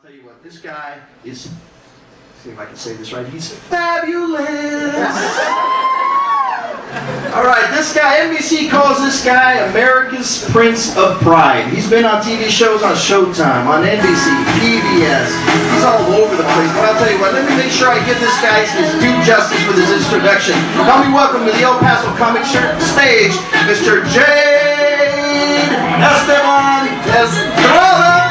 tell you what, this guy is, see if I can say this right, he's fabulous. Alright, this guy, NBC calls this guy America's Prince of Pride. He's been on TV shows on Showtime, on NBC, PBS. He's all over the place. But I'll tell you what, let me make sure I give this guy his due justice with his introduction. Help me welcome to the El Paso comic stage, Mr. Jade Esteban Estrada.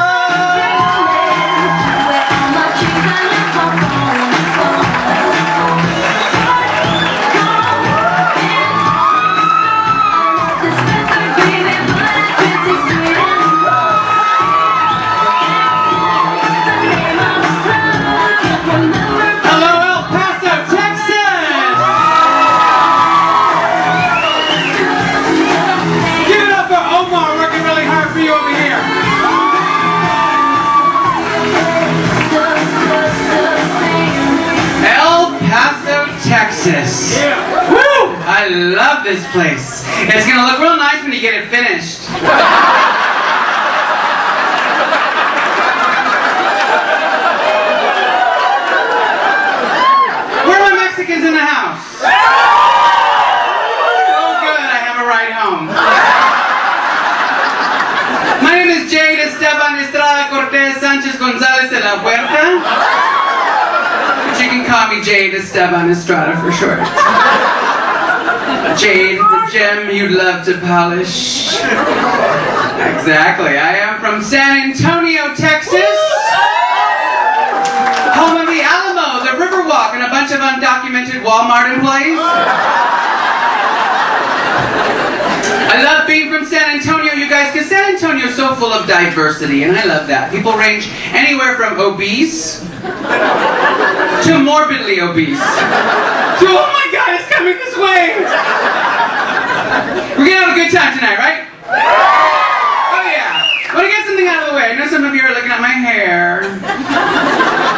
Texas. Yeah. Woo! I love this place. It's gonna look real nice when you get it finished. Where are my Mexicans in the house? Oh good, I have a ride home. My name is Jade Esteban Estrada Cortez Sanchez Gonzalez de la Huerta. You can call me Jade Esteban Estrada for short. Jade, the gem you'd love to polish. Exactly. I am from San Antonio, Texas. Home of the Alamo, the Riverwalk, and a bunch of undocumented Walmart employees. I love being from San Antonio, you guys, because San Antonio is so full of diversity, and I love that. People range anywhere from obese to morbidly obese. To, oh my God, it's coming this way! We're gonna have a good time tonight, right? Oh yeah. I want to get something out of the way. I know some of you are looking at my hair,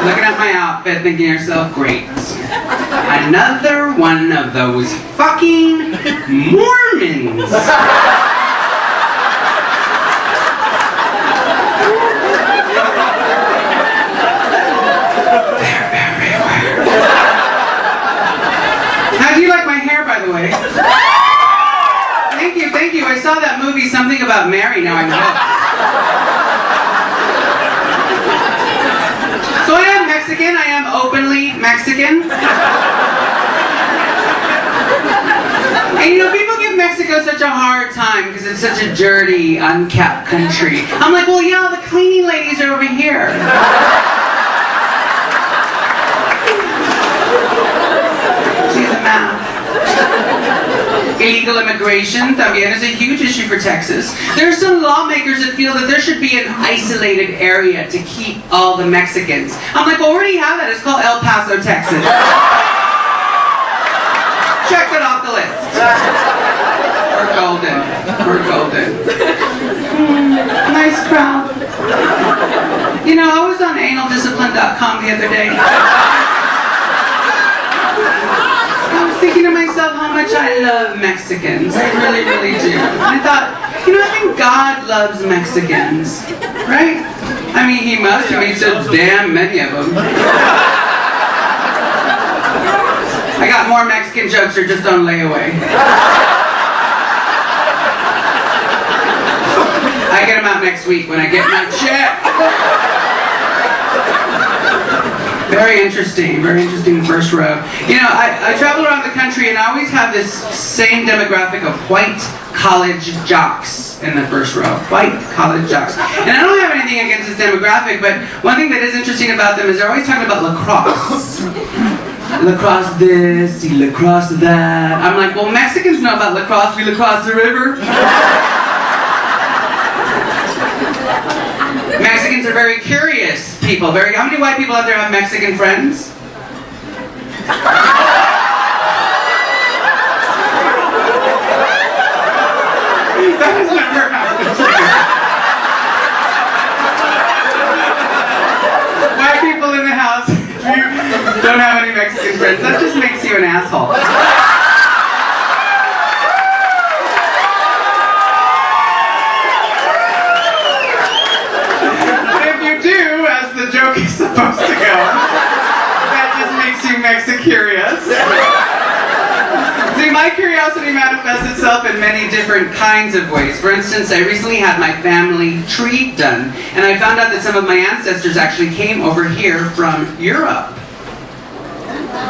looking at my outfit, thinking to yourself, great. Another one of those fucking Mormons. Way. Thank you. I saw that movie, Something About Mary, now I know. So I am Mexican, I am openly Mexican. And you know, people give Mexico such a hard time because it's such a dirty, unkept country. I'm like, well, yeah, the cleaning ladies are over here. See the map. Illegal immigration también is a huge issue for Texas. There are some lawmakers that feel that there should be an isolated area to keep all the Mexicans. I'm like, well, where do you have that? It's called El Paso, Texas. Check it off the list. We're golden. We're golden. Nice crowd. You know, I was on analdiscipline.com the other day. Thinking to myself how much I love Mexicans. I really, really do. And I thought, you know, I think God loves Mexicans. Right? I mean, he must. He made so damn many of them. I got more Mexican jokes are just on layaway. I get them out next week when I get my check. Very interesting first row. You know, I travel around the country and I always have this same demographic of white college jocks in the first row. White college jocks. And I don't have anything against this demographic, but one thing that is interesting about them is they're always talking about lacrosse. Lacrosse this, lacrosse that. I'm like, well, Mexicans know about lacrosse, we lacrosse the river. Mexicans are very curious people. How many white people out there have Mexican friends? That has never happened to me. White people in the house, you don't have any Mexican friends. That just makes you an asshole. the joke is supposed to go. That just makes you Mexicurious. See, my curiosity manifests itself in many different kinds of ways. For instance, I recently had my family tree done, and I found out that some of my ancestors actually came over here from Europe.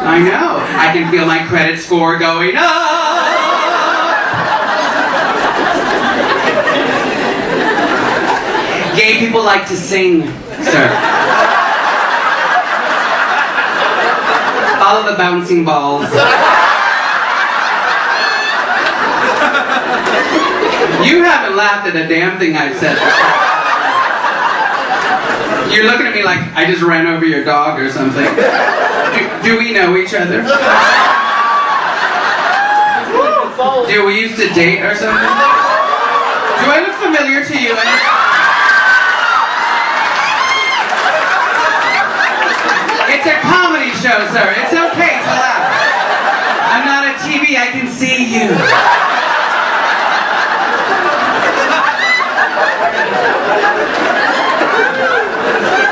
I know. I can feel my credit score going up. Gay people like to sing, sir. Follow the bouncing balls. You haven't laughed at a damn thing I've said. You're looking at me like I just ran over your dog or something. Do we know each other? Do we used to date or something? Do I look familiar to you? It's a comedy show, sir. It's okay to laugh. I'm not a TV. I can see you.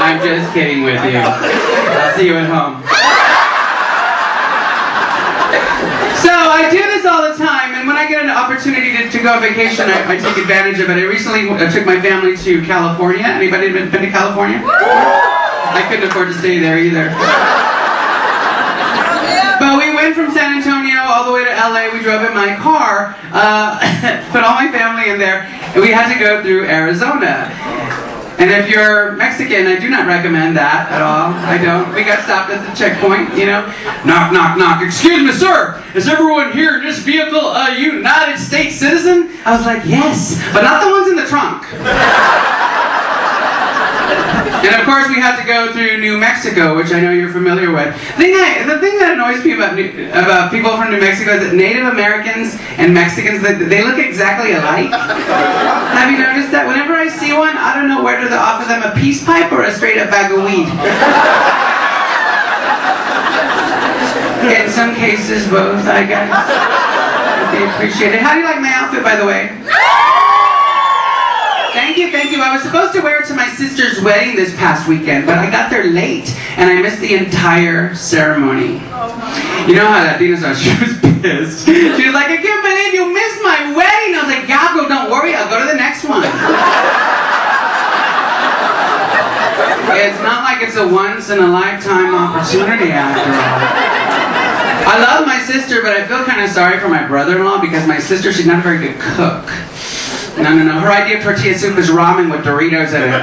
I'm just kidding with you. I'll see you at home. So I do this all the time, and when I get an opportunity to go on vacation, I take advantage of it. I recently took my family to California. Anybody been to California? I couldn't afford to stay there either. But we went from San Antonio all the way to LA. We drove in my car, put all my family in there, and we had to go through Arizona. And if you're Mexican, I do not recommend that at all. I don't. We got stopped at the checkpoint, you know. Knock, knock, knock. Excuse me, sir. Is everyone here in this vehicle a United States citizen? I was like, yes, but not the ones in the trunk. And of course, we had to go through New Mexico, which I know you're familiar with. The thing that annoys me about people from New Mexico is that Native Americans and Mexicans, they look exactly alike. Have you noticed that? Whenever I see one, I don't know whether to offer them a peace pipe or a straight-up bag of weed. In some cases, both, I guess. They appreciate it. How do you like my outfit, by the way? Thank you, thank you. I was supposed to wear it to my sister's wedding this past weekend, but I got there late, and I missed the entire ceremony. You know how Latinas are? She was pissed. She was like, I can't believe you missed my wedding. I was like, Gago, don't worry, I'll go to the next one. It's not like it's a once-in-a-lifetime opportunity, after all. I love my sister, but I feel kind of sorry for my brother-in-law, because my sister, she's not a very good cook. No. Her idea of tortilla soup is ramen with Doritos in it.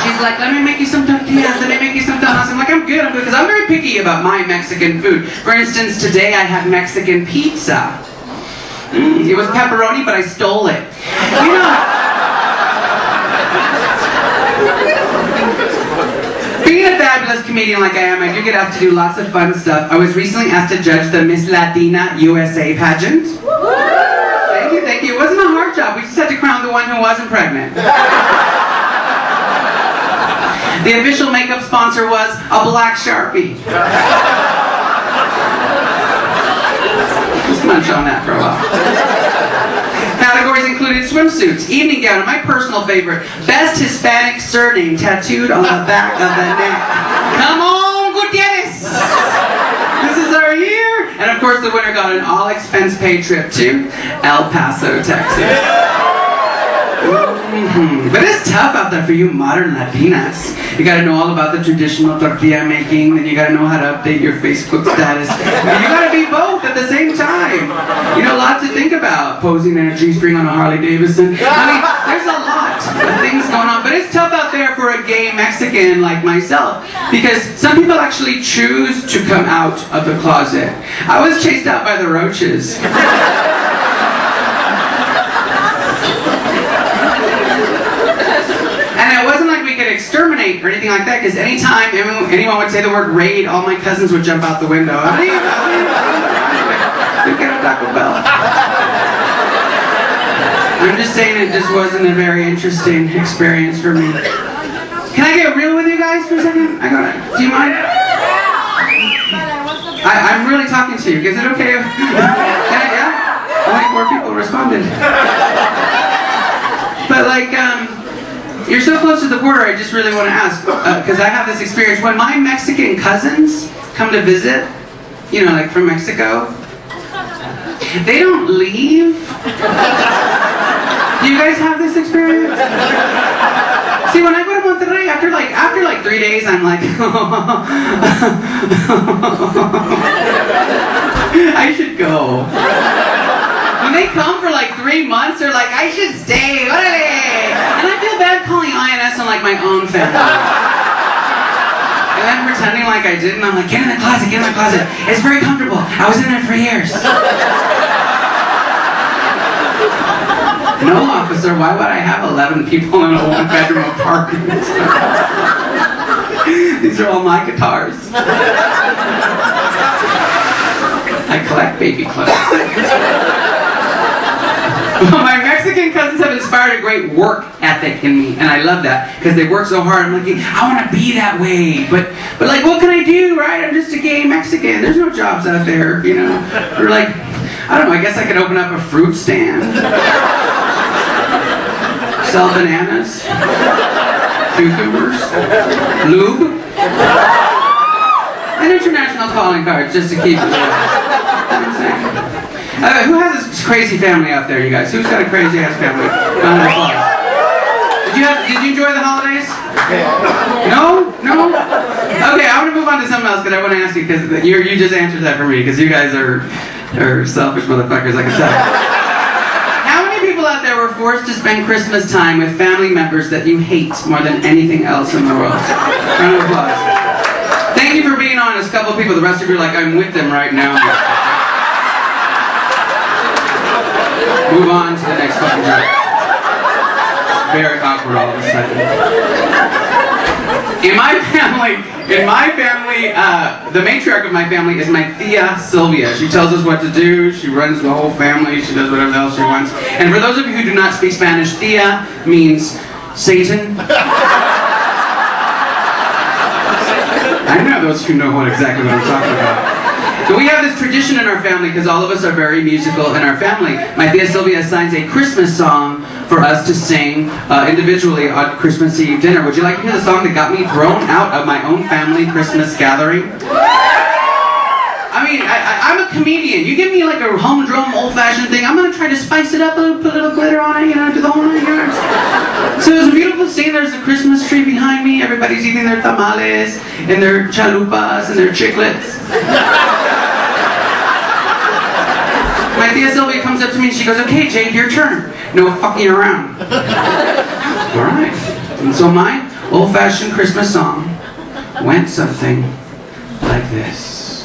She's like, let me make you some tortillas, let me make you some donuts. I'm like, I'm good, because I'm very picky about my Mexican food. For instance, today I had Mexican pizza. It was pepperoni, but I stole it. You know, being a fabulous comedian like I am, I do get asked to do lots of fun stuff. I was recently asked to judge the Miss Latina USA pageant. Thank you. It wasn't a hard job. We just had to crown the one who wasn't pregnant. The official makeup sponsor was a black Sharpie. Just munch on that for a while. Categories included swimsuits, evening gown, and my personal favorite, best Hispanic surname tattooed on the back of the neck. Come on, Gutierrez! This is our year! And of course the winner got an all-expense-paid trip to El Paso, Texas. But it's tough out there for you modern Latinas. You gotta know all about the traditional tortilla making, then you gotta know how to update your Facebook status. And you gotta be both at the same time. You know, a lot to think about. Posing in a G-string on a Harley Davidson. I mean, there's a lot of things going on. But it's tough out there for a gay Mexican like myself, because some people actually choose to come out of the closet. I was chased out by the roaches. And it wasn't like we could exterminate or anything like that, because anytime anyone would say the word raid, all my cousins would jump out the window. Get a Taco Bell. I'm just saying it just wasn't a very interesting experience for me. Can I get real with you guys for a second? Do you mind? I'm really talking to you. Is it okay? Yeah? Only 4 people responded. But like, you're so close to the border, I just really want to ask, because I have this experience. When my Mexican cousins come to visit, you know, like from Mexico, they don't leave. Do you guys have this experience? See, when I go to Monterrey, after like 3 days, I'm like, I should go. When they come for like 3 months, they're like, I should stay. And I feel bad calling INS on like my own family. And then pretending like I didn't, I'm like, get in the closet, get in the closet. It's very comfortable. I was in there for years. No, officer, why would I have 11 people in a one-bedroom apartment? These are all my guitars. I collect baby clothes. My Mexican cousins have inspired a great work ethic in me, and I love that, because they work so hard. I'm like, I want to be that way, but like, what can I do, right? I'm just a gay Mexican. There's no jobs out there, you know? Or like, I don't know, I guess I could open up a fruit stand. Sell bananas, cucumbers, lube, and international calling cards just to keep it real. Who has this crazy family out there, you guys? Who's got a crazy ass family? Round of applause. Did you enjoy the holidays? No? No? Okay, I want to move on to something else because I want to ask you, because you just answered that for me, because you guys are selfish motherfuckers, I can tell. How many people out there were forced to spend Christmas time with family members that you hate more than anything else in the world? Round of applause. Thank you for being honest, couple of people. The rest of you are like, I'm with them right now. Move on to the next fucking joke. Very awkward all of a sudden. In my family, the matriarch of my family is my Tia Sylvia. She tells us what to do, she runs the whole family, she does whatever else she wants. And for those of you who do not speak Spanish, Tia means Satan. I know those who know exactly what I'm talking about. So we have this tradition in our family, because all of us are very musical in our family. My Tia Sylvia assigns a Christmas song for us to sing individually on Christmas Eve dinner. Would you like to hear the song that got me thrown out of my own family Christmas gathering? I mean, I'm a comedian. You give me like a humdrum, old-fashioned thing, I'm going to try to spice it up, put a little glitter on it, you know, do the whole 9 yards. So there's a beautiful scene. There's a Christmas tree behind me. Everybody's eating their tamales, and their chalupas, and their chiclets. My Tia Sylvia comes up to me and she goes, okay, Jade, your turn. No fucking around. Alright. And so my old-fashioned Christmas song went something like this.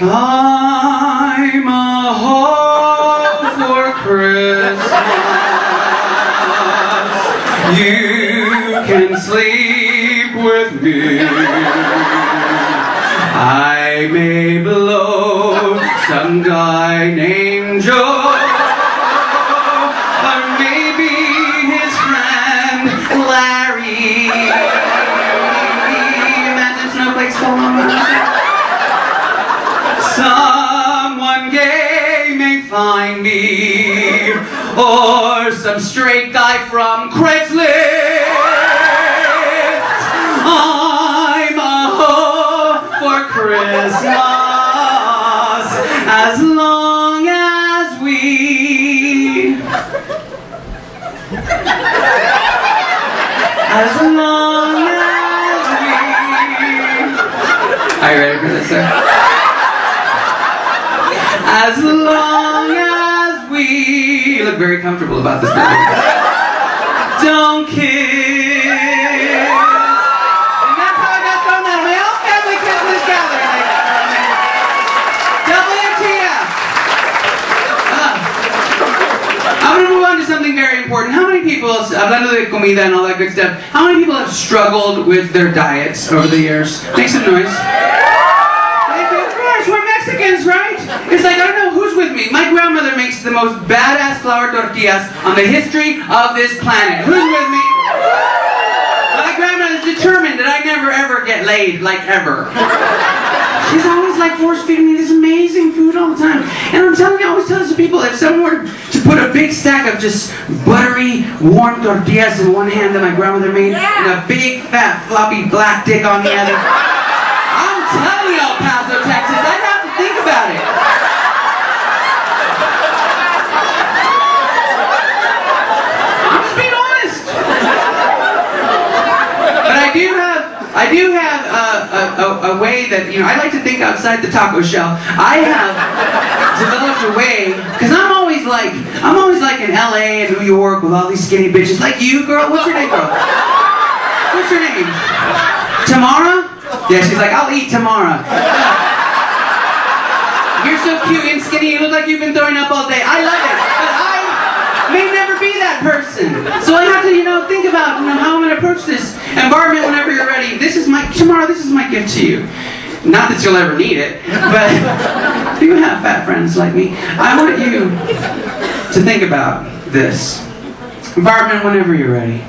I'm a hoe for Christmas. You can sleep with me. I may blow some guy named Joe, or maybe his friend Larry. Imagine snowflakes falling on. Someone gay may find me, or some straight guy from Craigslist. I'm a hoe for Christmas, as long as we... as long as we... Are you ready for this, sir? As long as we... You look very comfortable about this, don't kiss. And that's how I got thrown out of my own family Christmas gathering. WTF. I'm going to move on to something very important. How many people, hablando de comida and all that good stuff, how many people have struggled with their diets over the years? Make some noise. Gosh, we're Mexicans, right? It's like, I don't know who's with me. My grandmother makes the most badass flour tortillas on the history of this planet. Who's with me? My grandmother's determined that I never ever get laid, like ever. She's always like force feeding me this amazing food all the time. And I'm telling you, I always tell this to people, if someone were to to put a big stack of just buttery, warm tortillas in one hand that my grandmother made, and a big, fat, floppy black dick on the other. I'm telling y'all, Paso, Texas, I'd have to think about it. I'm just being honest. But I do have a way that, I like to think outside the taco shell. I have developed a way, because I'm always like in LA and New York with all these skinny bitches. Like you, girl. What's your name, girl? What's your name? Tamara? Yeah, she's like, I'll eat Tamara. You're so cute and skinny, you look like you've been throwing up all day. I love it, but I may never be that person. So I have to, think about how I'm going to approach this. And Bartman, whenever you're ready, Tamara, this is my gift to you. Not that you'll ever need it, but if you have fat friends like me, I want you to think about this. Bartman, whenever you're ready.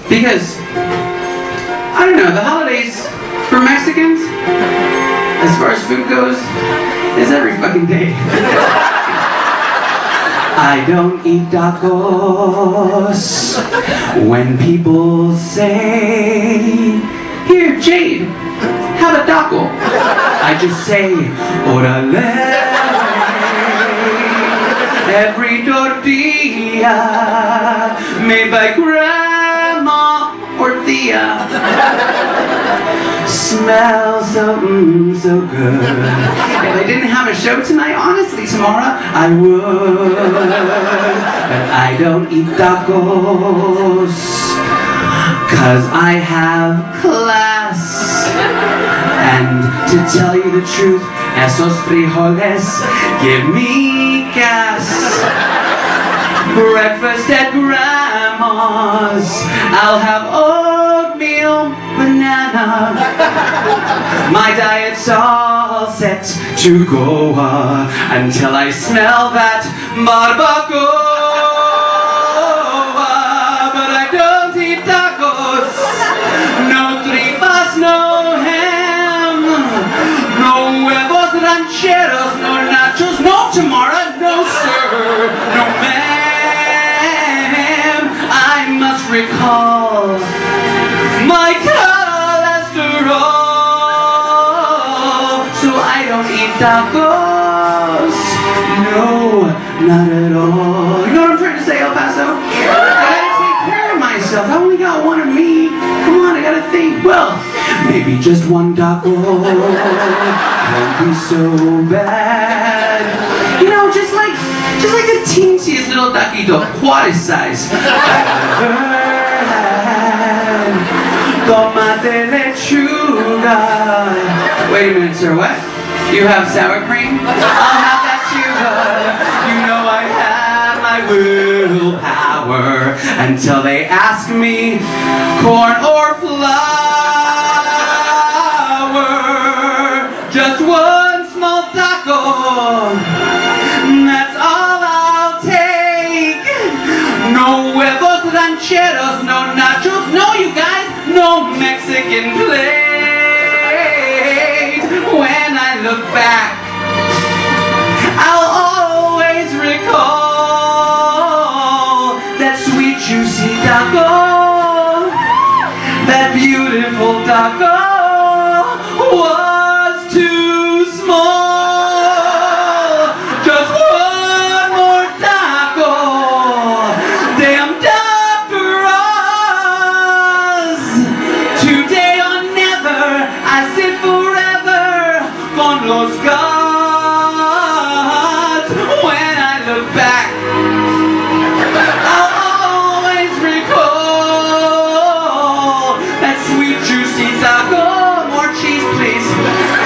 Because, I don't know, the holidays for Mexicans, as far as food goes, is every fucking day. I don't eat tacos when people say, here, Jade, have a taco. I just say, orale. Every tortilla made by grandma or tia smells so good. If I didn't have a show tonight, honestly, Tamara, I would. But I don't eat tacos, 'cause I have class. And to tell you the truth, esos frijoles give me gas. Breakfast at grandma's, I'll have oatmeal, banana. My diet's all set to go until I smell that barbacoa. But I don't eat tacos, no tripas, no ham, no huevos rancheros, no nachos, no Tamara, no sir, no ma'am. I must recall my cholesterol, so I don't eat tacos. No, not at all. You know what I'm trying to say, El Paso? I gotta take care of myself. I only got one of me. Come on, I gotta think. Well, maybe just one taco won't be so bad. Just like the teensiest little taquito, Juarez size. Tomate lechuga. Wait a minute, sir, what? You have sour cream? I'll have that too. You know I have my willpower until they ask me corn or flour. Just one small taco, that's all I'll take. No huevos rancheros, no nachos, no you guys, no Mexican plate. When I look back, I'll always recall that sweet juicy taco, that beautiful taco was too small. Just one more taco. Damn Dr. Oz. Today or never, I said forever con los gods. When I look back, I'll always recall that sweet juicy taco. More cheese, please.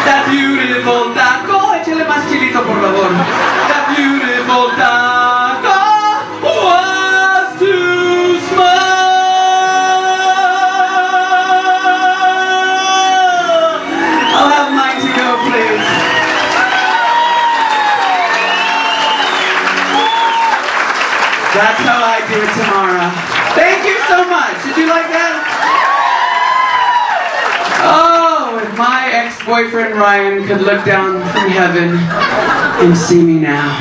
That beautiful taco. Échale más chilito, por favor. That beautiful taco was too small. I'll have mine to go, please. That's how I do it tomorrow. Thank you so much. Did you like that? Oh, if my ex-boyfriend Ryan could look down from heaven and see me now.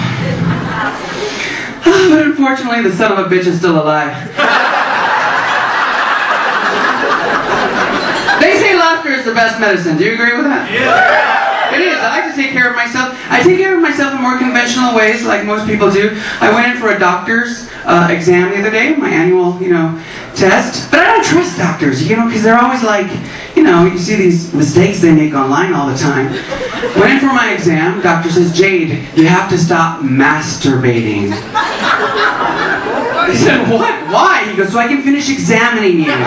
But unfortunately, the son of a bitch is still alive. They say laughter is the best medicine. Do you agree with that? Yeah. It is. I like to take care of myself. I take care of myself in more conventional ways, like most people do. I went in for a doctor's exam the other day, my annual, test. But I don't trust doctors, because they're always like, you see these mistakes they make online all the time. Went in for my exam. Doctor says, Jade, you have to stop masturbating. I said, what? Why? He goes, so I can finish examining you.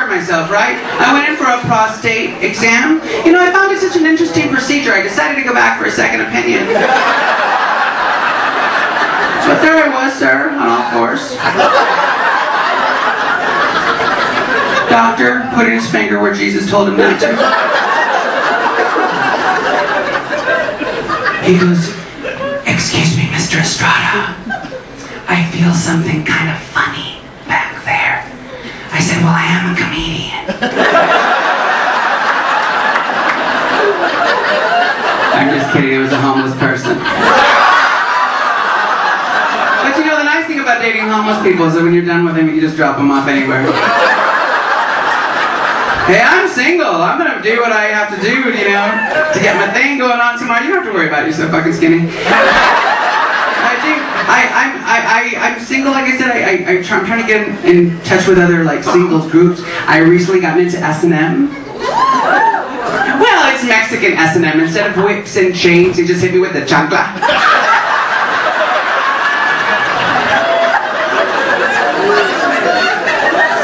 Myself, right? I went in for a prostate exam. I found it such an interesting procedure. I decided to go back for a second opinion. But there I was, sir, on all fours. Doctor putting his finger where Jesus told him not to. He goes, excuse me, Mr. Estrada. I feel something kind of funny back there. I said, well, I am a comedian. I'm just kidding, it was a homeless person. But the nice thing about dating homeless people is that when you're done with them, you can just drop them off anywhere. Hey, I'm single. I'm gonna do what I have to do, to get my thing going on tomorrow. You don't have to worry about it, you're so fucking skinny. I'm single, like I said. I'm trying to get in touch with other singles groups. I recently got into S&M. Well, it's Mexican S&M. Instead of whips and chains, you just hit me with the chancla.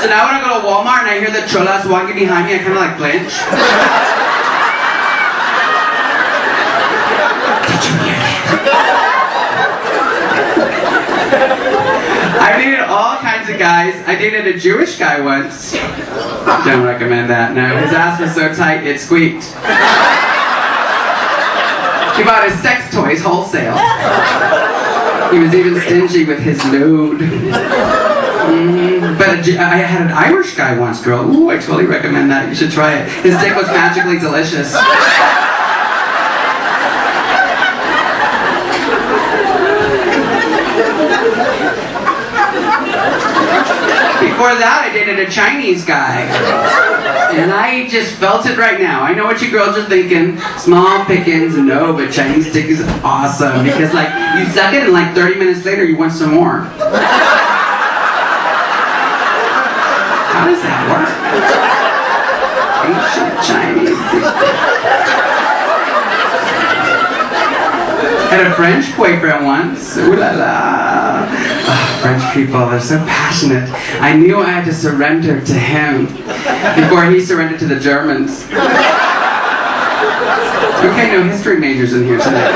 So now when I go to Walmart and I hear the cholas walking behind me, I kind of flinch. Did you hear that? I dated all kinds of guys. I dated a Jewish guy once. Don't recommend that, no. His ass was so tight, it squeaked. He bought his sex toys wholesale. He was even stingy with his load. But I had an Irish guy once, girl. Ooh, I totally recommend that. You should try it. His dick was magically delicious. Before that, I dated a Chinese guy. And I just felt it right now. I know what you girls are thinking. Small pickings, no, but Chinese dick is awesome. Because, you suck it and 30 minutes later, you want some more. How does that work? Ancient Chinese. Had a French boyfriend once. Ooh la la. Oh, French people, they're so passionate. I knew I had to surrender to him before he surrendered to the Germans. Okay, no history majors in here tonight.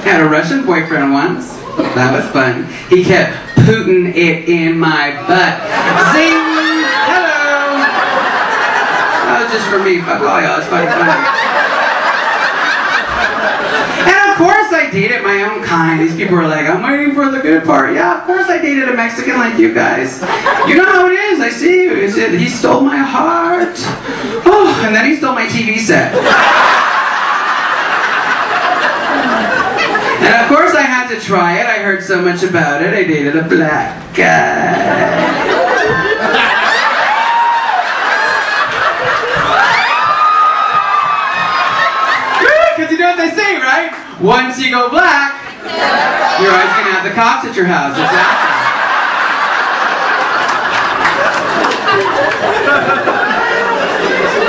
Had a Russian boyfriend once. That was fun. He kept putting it in my butt. Zing! Hello! That was just for me. Fuck all y'all. It's fucking funny. Of course I dated my own kind. These people were like, I'm waiting for the good part. Yeah, of course I dated a Mexican like you guys. You know how it is. I see you. He stole my heart. Oh, and then he stole my TV set. And of course I had to try it. I heard so much about it. I dated a black guy. Because you know what they say, right? Once you go black, you're always going to have the cops at your house. Exactly.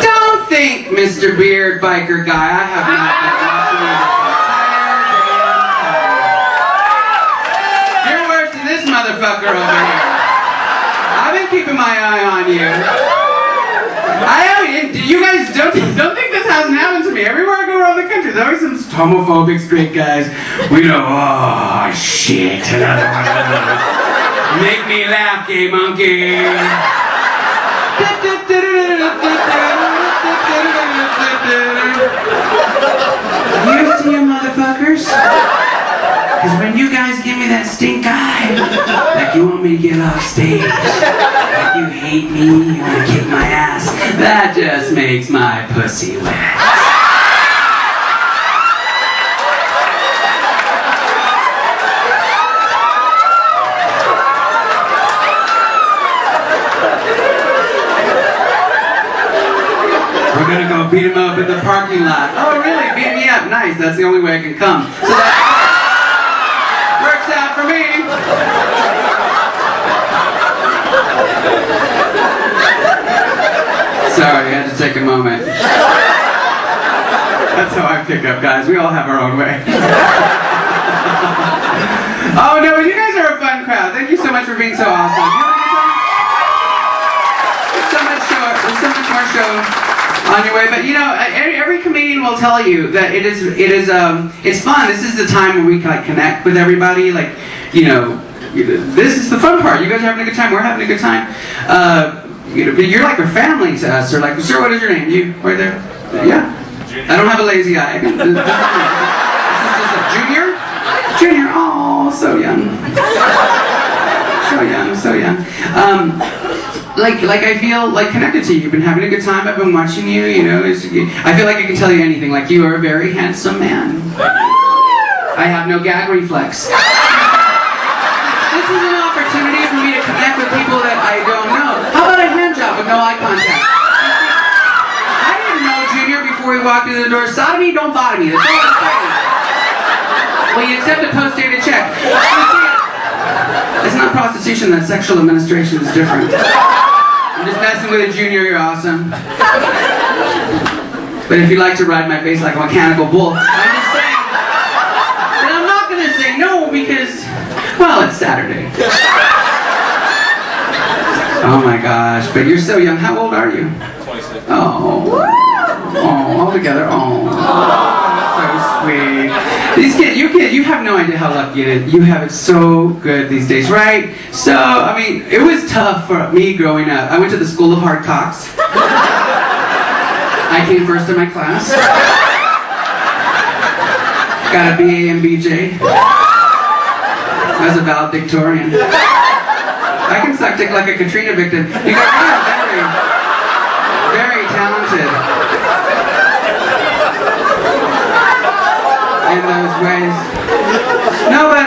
Don't think, Mr. Beard Biker Guy, I have not been watching you this entire damn time. You're worse than this motherfucker over here. I've been keeping my eye on you. You guys don't think this hasn't happened to me. Everywhere I go around the country, there's always some homophobic straight guys. We know, oh shit, another one of those. Make me laugh, gay monkey. Here's to you, motherfuckers. Because when you guys give me that stink eye, that you want me to get off stage? Like you hate me, you want to kick my ass? That just makes my pussy wet. We're gonna go beat him up in the parking lot. Oh really? Beat me up? Nice, that's the only way I can come. So that works out for me. Sorry, I had to take a moment. That's how I pick up guys. We all have our own way. Oh no, you guys are a fun crowd. Thank you so much for being so awesome. There's so much more show on your way, but you know, every comedian will tell you that it's fun. This is the time where we like connect with everybody. Like, you know, this is the fun part. You guys are having a good time. We're having a good time. You know, you're like a family to us. Or like, sir, what is your name? You right there? Yeah. I don't have a lazy eye. This is just a junior. Junior. Oh, so young. So young. So young. Like I feel like connected to you. You've been having a good time. I've been watching you. You know, I feel like I can tell you anything. Like you are a very handsome man. I have no gag reflex. This is an opportunity for me to connect with people that I don't know. How about a hand job with no eye contact? I didn't know Junior before he walked through the door. Sodomy, don't bother me. That's all I'm saying. Well, you accept a post-dated check. It's not prostitution. That sexual administration is different. I'm just messing with a Junior, you're awesome. But if you like to ride my face like a mechanical bull, I'm just saying. And I'm not going to say no because, well, it's Saturday. Oh my gosh, but you're so young. How old are you? 26. Oh. Oh, all together. Oh. So sweet. These kids, you have no idea how lucky you have it so good these days, right? So, I mean, it was tough for me growing up. I went to the School of Hard Cocks. I came first in my class. Got a BA and BJ. I was a valedictorian. I can suck dick like a Katrina victim. You guys are very, very talented. In those ways. No, but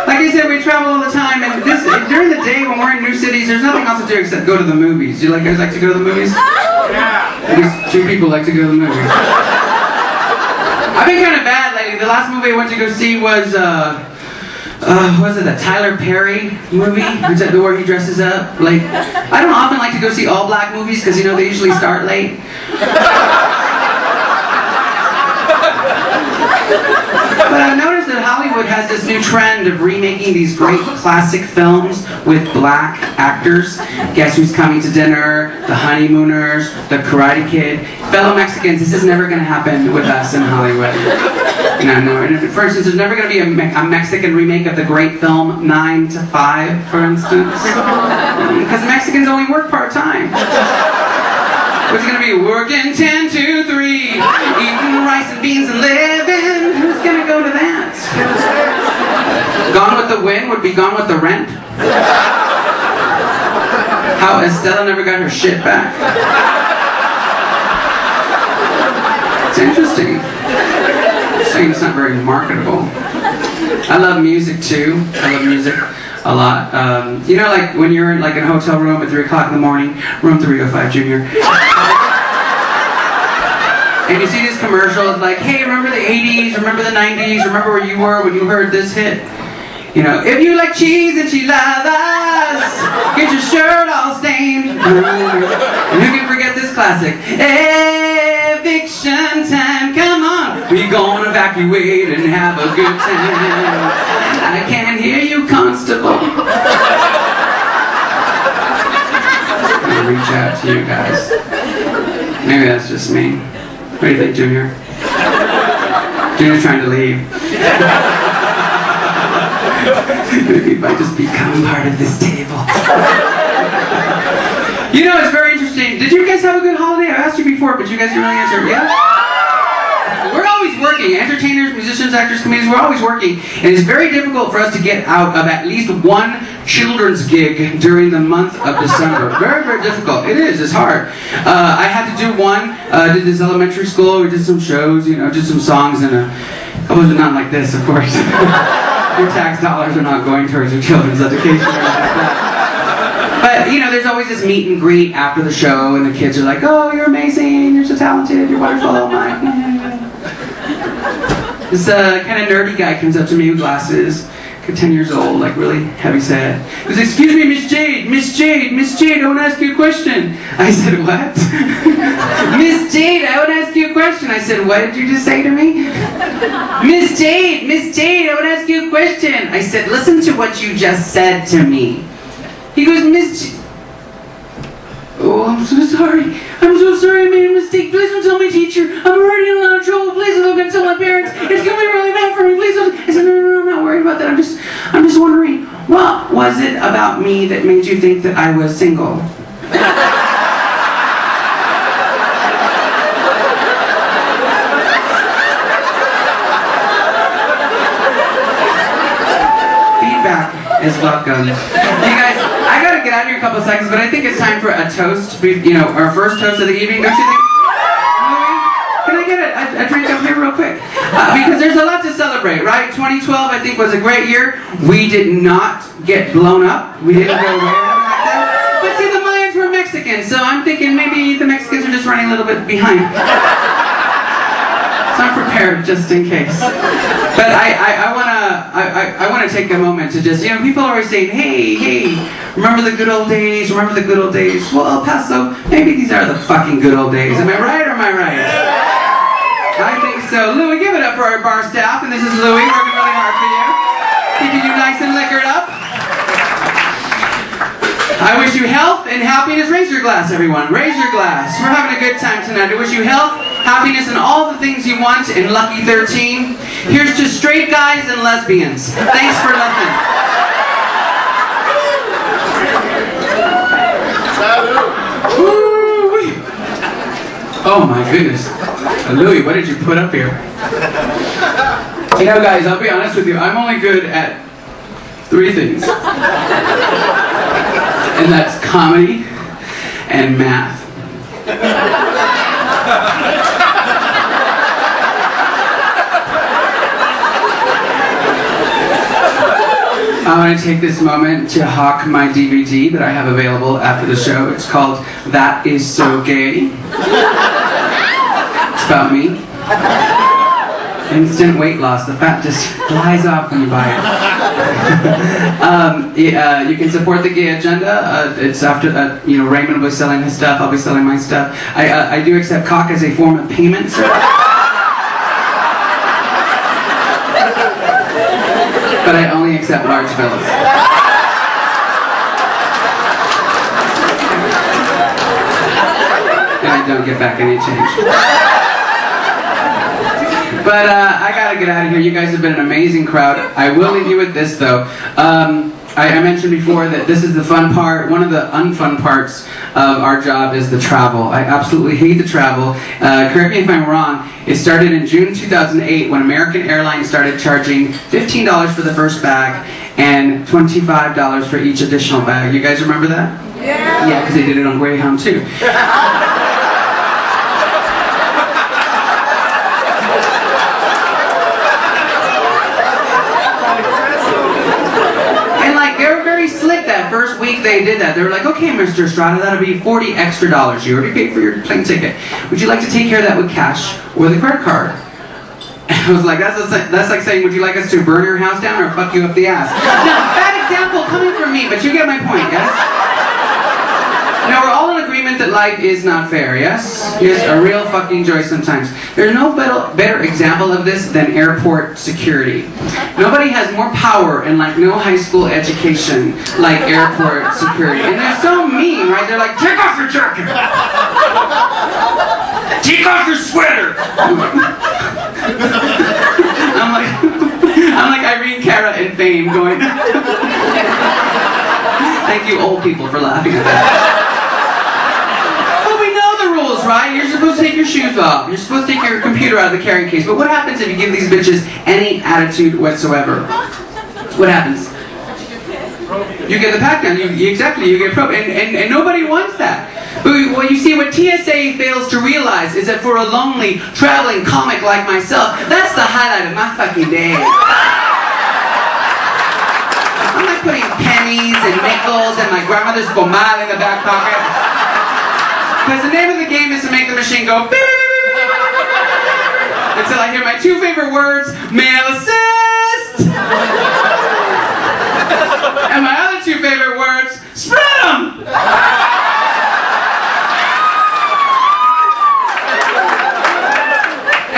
like I said, we travel all the time, and during the day when we're in new cities, there's nothing else to do except go to the movies. Do you guys like to go to the movies? Yeah. At least 2 people like to go to the movies. I've been kind of bad lately. The last movie I went to go see was what was it, that Tyler Perry movie where he dresses up? Like, I don't often like to go see all black movies because, you know, they usually start late. But I've noticed that Hollywood has this new trend of remaking these great classic films with black actors. Guess Who's Coming to Dinner, The Honeymooners, The Karate Kid. Fellow Mexicans, this is never going to happen with us in Hollywood. No. For instance, there's never going to be a Mexican remake of the great film 9 to 5, for instance. Because Mexicans only work part-time. What's it going to be? Working 10 to 3, eating rice and beans and living. Who's going to go to that? Gone with the Wind would be Gone with the Rent. How Estella never got her shit back. It's interesting. I'm saying it's not very marketable. I love music too. I love music a lot. You know, like when you're in like in a hotel room at 3 o'clock in the morning, room 305 Junior. And you see these commercials like, hey, remember the 80s, remember the 90s, remember where you were when you heard this hit? You know, if you like cheese and chiladas, get your shirt all stained. And who can forget this classic? Eviction time, come on. We gonna evacuate and have a good time. I can't hear you, constable. I'm gonna reach out to you guys. Maybe that's just me. What do you think, Junior? Junior's trying to leave. Maybe he might just become part of this table. You know, it's very interesting. Did you guys have a good holiday? I asked you before, but you guys didn't really answer. Yeah? We're always working. Entertainers, musicians, actors, comedians, we're always working. And it's very difficult for us to get out of at least one children's gig during the month of December. Very, very difficult. It is. It's hard. I had to do one. Did this elementary school. We did some shows, you know, did some songs, and it was not like this, of course. Your tax dollars are not going towards your children's education or anything like that. But, you know, there's always this meet and greet after the show, and the kids are like, oh, you're amazing, you're so talented, you're wonderful, oh my. This kind of nerdy guy comes up to me with glasses, 10 years old, like really heavy set. He goes, excuse me, Miss Jade, Miss Jade, Miss Jade, I want to ask you a question. I said, what? Miss Jade, I want to ask you a question. I said, what did you just say to me? Miss Jade, I want to ask you a question. I said, listen to what you just said to me. He goes, Miss Jade. Oh, I'm so sorry. I'm so sorry I made a mistake. Please don't tell my teacher. I'm already in a lot of trouble. Please don't go and tell my parents. It's going to be really bad for me. Please don't. I said, no, I'm not worried about that. I'm just wondering, what was it about me that made you think that I was single? Feedback is welcome. You guys, I gotta get out of here in a couple of seconds, but I think it's time for a toast. You know, our first toast of the evening, don't you think? Can I get a drink up here real quick? Because there's a lot to celebrate, right? 2012, I think, was a great year. We did not get blown up. We didn't go away or anything like that. But see, the Mayans were Mexican, so I'm thinking maybe the Mexicans are just running a little bit behind. So I'm prepared just in case. But I wanna take a moment to just, you know, people are always saying, hey, remember the good old days, remember the good old days. Well, El Paso, maybe these are the fucking good old days. Am I right or am I right? I think so. Louie, give it up for our bar staff. And this is Louie working really hard for you. Keeping you nice and liquored up. I wish you health and happiness. Raise your glass, everyone. Raise your glass. We're having a good time tonight. I wish you health, happiness, and all the things you want in Lucky 13. Here's to straight guys and lesbians. Thanks for nothing. Oh my goodness. Louie, what did you put up here? You know, guys, I'll be honest with you. I'm only good at 3 things. And that's comedy and math. I want to take this moment to hawk my DVD that I have available after the show. It's called That Is So Gay. It's about me. Instant weight loss. The fat just flies off when you buy it. You can support the gay agenda. It's after, you know, Raymond will be selling his stuff. I'll be selling my stuff. I do accept cock as a form of payment, sir. But I only accept large bills. And I don't get back any change. But I gotta get out of here. You guys have been an amazing crowd. I will leave you with this, though. I mentioned before that this is the fun part. One of the unfun parts of our job is the travel. I absolutely hate the travel. Correct me if I'm wrong. It started in June 2008 when American Airlines started charging $15 for the first bag and $25 for each additional bag. You guys remember that? Yeah. Yeah, because they did it on Greyhound too. Slick that first week they did that. They were like, okay, Mr. Estrada, that'll be $40 extra. You already paid for your plane ticket. Would you like to take care of that with cash or the credit card? And I was like, that's like saying, would you like us to burn your house down or fuck you up the ass? Now, bad example coming from me, but you get my point, yes? Now, we're all in agreement that life is not fair, yes? Yes, a real fucking joy sometimes. There's no better example of this than airport security. Nobody has more power and like no high school education like airport security. And they're so mean, right? They're like, take off your jacket! Take off your sweater! I'm like Irene Cara in Fame going, thank you old people for laughing at that. Right? You're supposed to take your your shoes off. You're supposed to take your computer out of the carrying case. But what happens if you give these bitches any attitude whatsoever? What happens? You get the pat down. Exactly, you get probe. And nobody wants that. But well, you see, what TSA fails to realize is that for a lonely, traveling comic like myself, that's the highlight of my fucking day. I'm like putting pennies and nickels and my grandmother's pomade in the back pocket. Because the name of the game is to make the machine go beep until I hear my two favorite words, male assist! And my other two favorite words, spread 'em!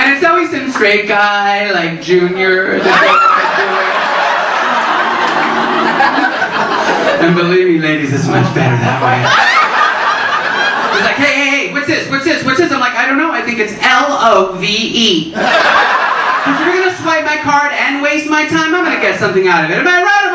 And it's always some straight guy like Junior that does what I'm doing. And believe me, ladies, it's much better that way. He's like, hey, what's this? I'm like, I don't know, I think it's LOVE. If you're gonna swipe my card and waste my time, I'm gonna get something out of it. Am I right